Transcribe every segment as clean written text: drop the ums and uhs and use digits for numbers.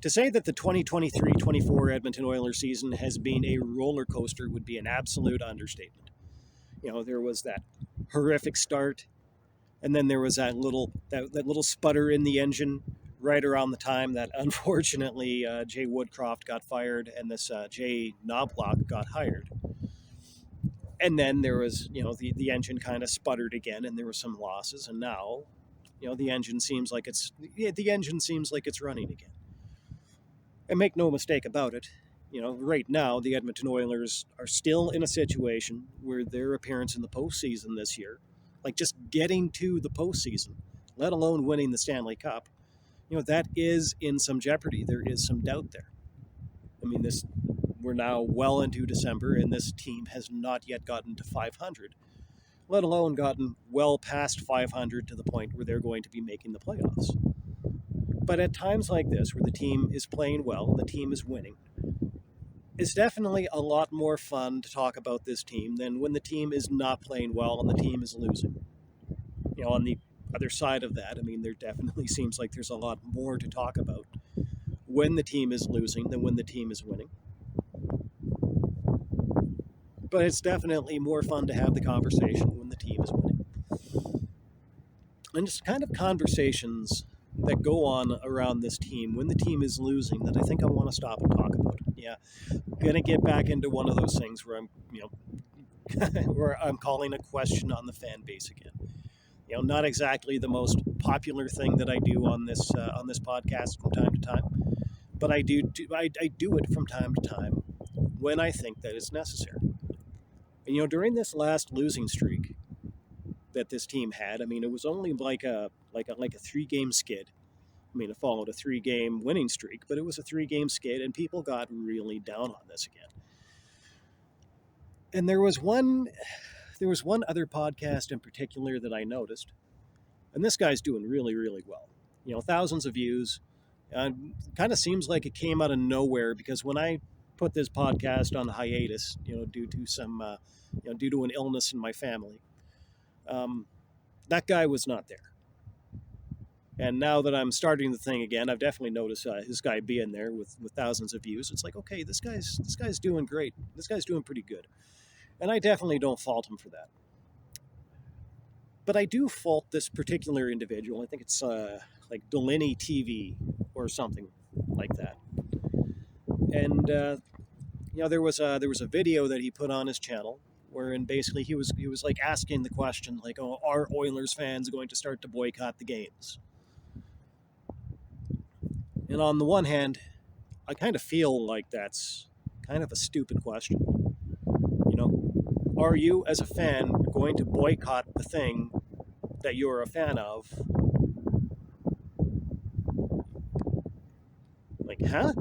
To say that the 2023-24 Edmonton Oilers season has been a roller coaster would be an absolute understatement. There was that horrific start, and then there was that little sputter in the engine right around the time that unfortunately Jay Woodcroft got fired and this Jay Knobloch got hired. And then there was, the engine kind of sputtered again, and there were some losses, and now, the engine seems like it's running again. And make no mistake about it, right now the Edmonton Oilers are still in a situation where their appearance in the postseason this year, like just getting to the postseason, let alone winning the Stanley Cup, that is in some jeopardy. There is some doubt there. I mean, we're now well into December, and this team has not yet gotten to 500, let alone gotten well past 500 to the point where they're going to be making the playoffs. But at times like this, where the team is playing well and the team is winning, it's definitely a lot more fun to talk about this team than when the team is not playing well and the team is losing. On the other side of that, I mean, there definitely seems like there's a lot more to talk about when the team is losing than when the team is winning. But it's definitely more fun to have the conversation when the team is winning. And just kind of conversations that go on around this team when the team is losing that I think I want to stop and talk about. Yeah, I'm going to get back into one of those things where I'm calling a question on the fan base again. Not exactly the most popular thing that I do on this podcast from time to time, but I do it from time to time when I think that it's necessary. And during this last losing streak that this team had, I mean, it was only like a 3-game skid. I mean, it followed a 3-game winning streak, but it was a 3-game skid, and people got really down on this again. And there was one other podcast in particular that I noticed, and this guy's doing really, really well. Thousands of views. Kind of seems like it came out of nowhere, because when I put this podcast on hiatus, due to an illness in my family, that guy was not there. And now that I'm starting the thing again, I've definitely noticed his guy being there with thousands of views. It's like, okay, this guy's doing great. This guy's doing pretty good. And I definitely don't fault him for that. But I do fault this particular individual. I think it's like Delaney TV or something like that. And there was a video that he put on his channel wherein basically he was like asking the question, like, oh, are Oilers fans going to start to boycott the games? And on the one hand, I kind of feel like that's kind of a stupid question. Are you as a fan going to boycott the thing that you're a fan of? Like, huh?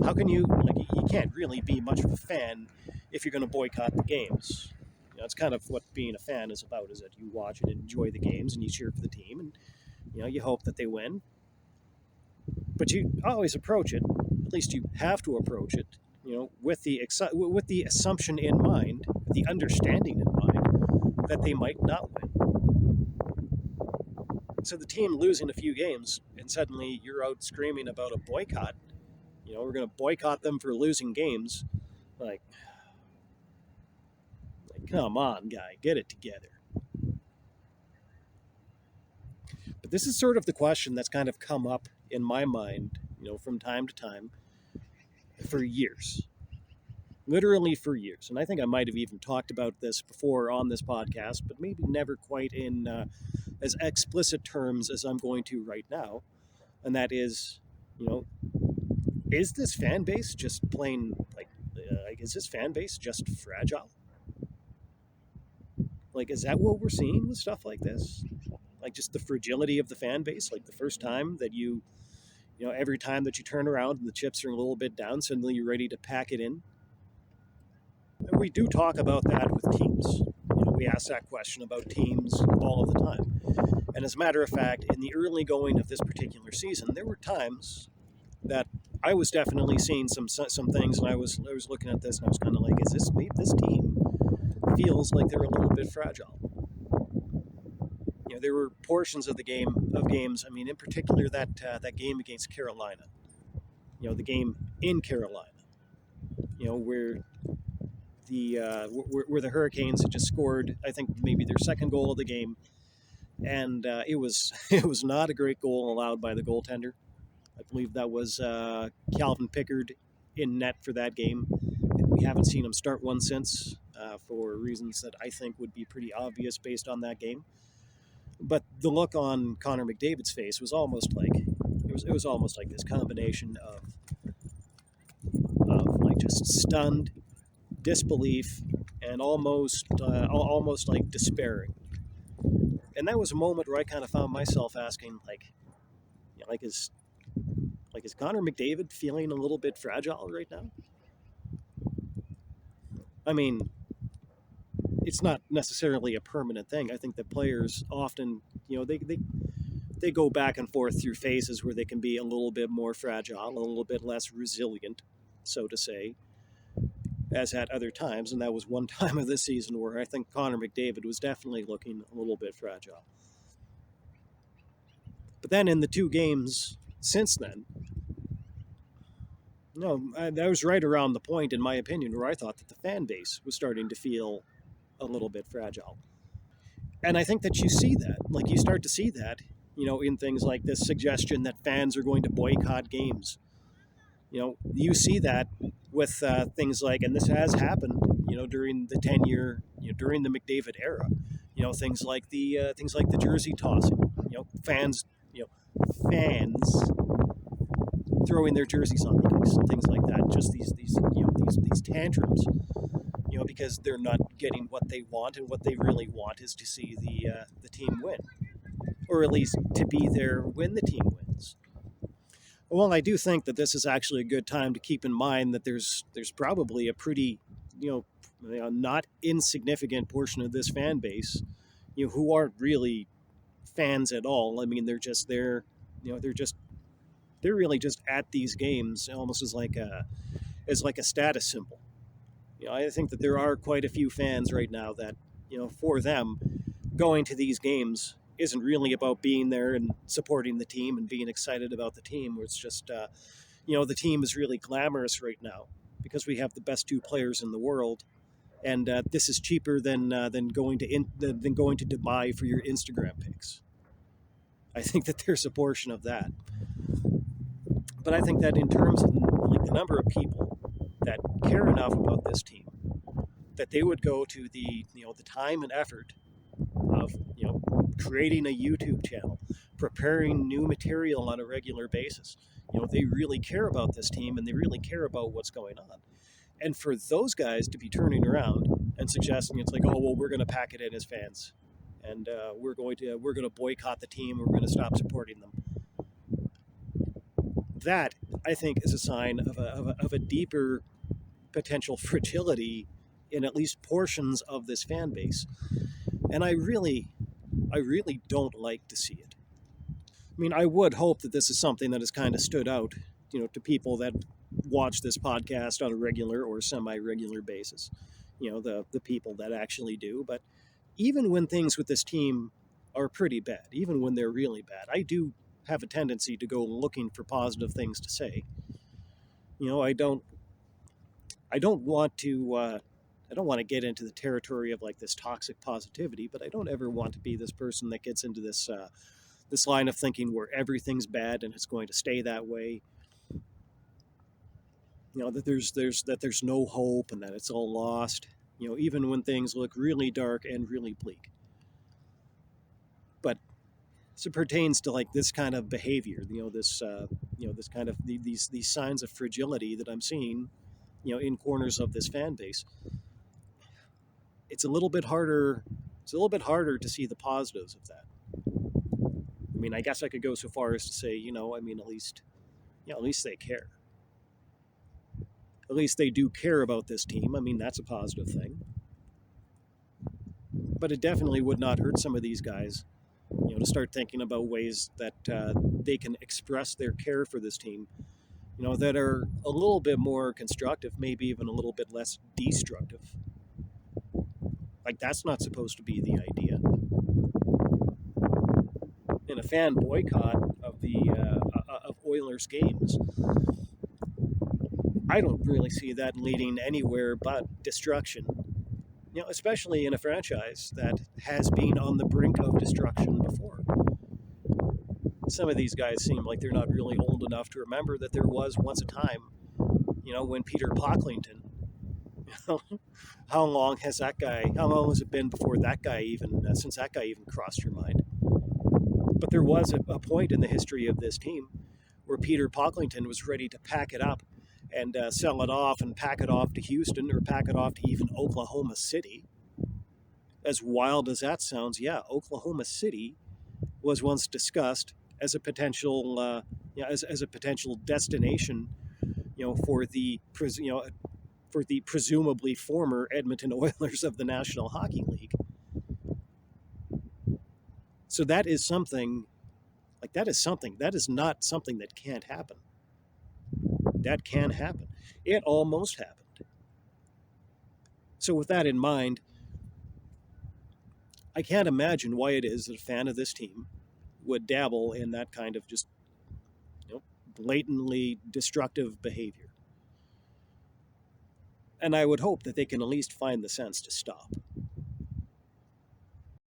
How can you can't really be much of a fan if you're going to boycott the games. It's kind of what being a fan is about, is that you watch and enjoy the games and you cheer for the team and, you hope that they win. But you always approach it, at least you have to approach it, with the assumption in mind, with the understanding in mind that they might not win. So the team losing a few games and suddenly you're out screaming about a boycott. We're going to boycott them for losing games. Like, come on, guy, get it together. But this is sort of the question that's kind of come up in my mind, from time to time for years. Literally for years. And I think I might have even talked about this before on this podcast, but maybe never quite in as explicit terms as I'm going to right now. And that is, is this fan base just plain, is this fan base just fragile? Like, is that what we're seeing with stuff like this? Like, just the fragility of the fan base? Like, the first time that every time that you turn around and the chips are a little bit down, suddenly you're ready to pack it in? And we do talk about that with teams. We ask that question about teams all of the time. And as a matter of fact, in the early going of this particular season, there were times that I was definitely seeing some things, and I was looking at this, and I was kind of like, this team feels like they're a little bit fragile. there were portions of the games. I mean, in particular that game against Carolina. The game in Carolina. Where where the Hurricanes had just scored, I think maybe their second goal of the game, and it was it was not a great goal allowed by the goaltender. I believe that was Calvin Pickard in net for that game. We haven't seen him start one since, for reasons that I think would be pretty obvious based on that game. But the look on Connor McDavid's face was almost like it was almost like this combination of like just stunned disbelief and almost like despairing. And that was a moment where I kind of found myself asking, is Connor McDavid feeling a little bit fragile right now? I mean, it's not necessarily a permanent thing. I think that players often, they go back and forth through phases where they can be a little bit more fragile, a little bit less resilient, so to say, as at other times. And that was one time of this season where I think Connor McDavid was definitely looking a little bit fragile. But then in the two games since then, that was right around the point, in my opinion, where I thought that the fan base was starting to feel a little bit fragile. And I think that you see that, like you start to see that, in things like this suggestion that fans are going to boycott games. You see that with things like, and this has happened, during the tenure, during the McDavid era, things like the jersey tossing, fans throwing their jerseys on the ice, things like that. Just these tantrums, because they're not getting what they want, and what they really want is to see the team win, or at least to be there when the team wins. Well, I do think that this is actually a good time to keep in mind that there's probably a pretty, not insignificant portion of this fan base, who aren't really fans at all. I mean, they're just there, they're really just at these games almost as like a status symbol. I think that there are quite a few fans right now that, for them, going to these games isn't really about being there and supporting the team and being excited about the team. Where it's just, the team is really glamorous right now because we have the best two players in the world, and this is cheaper than going to Dubai for your Instagram pics. I think that there's a portion of that, but I think that in terms of like the number of people that care enough about this team that they would go to the time and effort of creating a YouTube channel, preparing new material on a regular basis. They really care about this team, and they really care about what's going on. And for those guys to be turning around and suggesting it's like, oh well, we're going to pack it in as fans, and we're going to boycott the team, we're going to stop supporting them. That, I think, is a sign of a deeper potential fragility in at least portions of this fan base. And I really don't like to see it. I mean, I would hope that this is something that has kind of stood out, to people that watch this podcast on a regular or semi-regular basis, the people that actually do. But even when things with this team are pretty bad, even when they're really bad, I do have a tendency to go looking for positive things to say. I don't want to get into the territory of like this toxic positivity, but I don't ever want to be this person that gets into this line of thinking where everything's bad and it's going to stay that way. That there's no hope and that it's all lost. Even when things look really dark and really bleak. But as it pertains to like this kind of behavior, this kind of these signs of fragility that I'm seeing, in corners of this fan base, it's a little bit harder. It's a little bit harder to see the positives of that. I mean, I guess I could go so far as to say, at least they care. At least they do care about this team. I mean, that's a positive thing. But it definitely would not hurt some of these guys, to start thinking about ways that they can express their care for this team, that are a little bit more constructive, maybe even a little bit less destructive. Like, that's not supposed to be the idea. in a fan boycott of the of Oilers games, I don't really see that leading anywhere but destruction. Especially in a franchise that has been on the brink of destruction before. Some of these guys seem like they're not really old enough to remember that there was once a time, when Peter Pocklington, how long has that guy, how long has it been before that guy even, since that guy even crossed your mind? But there was a point in the history of this team where Peter Pocklington was ready to pack it up and sell it off and pack it off to Houston or pack it off to even Oklahoma City. As wild as that sounds, yeah, Oklahoma City was once discussed as a potential, as a potential destination, for the for the presumably former Edmonton Oilers of the National Hockey League. So that is something, that is not something that can't happen. That can happen. It almost happened. So with that in mind, I can't imagine why it is that a fan of this team would dabble in that kind of just, blatantly destructive behavior. And I would hope that they can at least find the sense to stop.